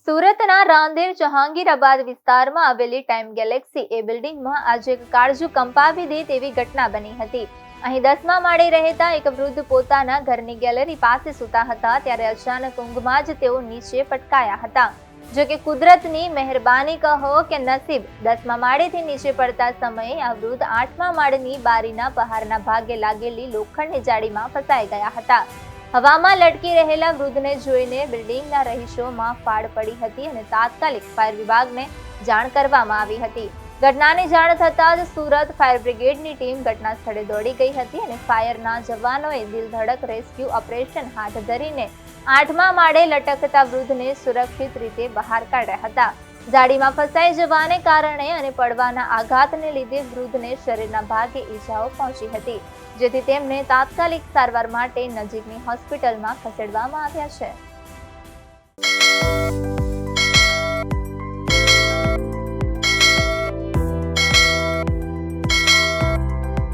સુરતના રાંદેર જહાંગીરાબાદ વિસ્તારમાં આવેલી ટાઈમ ગેલેક્સી એ બિલ્ડિંગમાં આજે એક કાળજુ કંપાવી દે તેવી ઘટના બની હતી. અહીં 10મા માળે રહેતા એક વૃદ્ધ પોતાના ઘરની ગેલેરી પાસે સૂતા હતા ત્યારે અચાનક ઊંઘમાં જ તેઓ નીચે પટકાયા હતા. જો કે કુદરતની મહેરબાની કહો કે નસીબ, 10મા માળેથી નીચે પડતા સમયે આ વૃદ્ધ 8મા માળની બારીના બહારના ભાગે લાગેલી લોખંડની જાળીમાં ફસાઈ ગયા હતા. હવામાં લટકી રહેલા વૃદ્ધને જોઈને બિલ્ડિંગના રહીશોમાં ફાડ પડી હતી અને તાત્કાલિક ફાયર વિભાગને જાણ કરવામાં આવી હતી. ઘટનાની જાણ થતાં જ સુરત ફાયર બ્રિગેડની ટીમ ઘટના સ્થળે દોડી ગઈ હતી અને ફાયરના જવાનોએ દિલધડક રેસ્ક્યુ ઓપરેશન હાથ ધરીને 8મા માળે લટકતા વૃદ્ધને સુરક્ષિત રીતે બહાર કાઢ્યા હતા. જાળીમાં ફસાઈ જવાને કારણે અને પડવાના આઘાતને લીધે વૃદ્ધને શરીરના ભાગે ઈજાઓ પહોંચી હતી, જેથી તેમને તાત્કાલિક સારવાર માટે નજીકની હોસ્પિટલમાં ખસેડવામાં આવ્યા છે.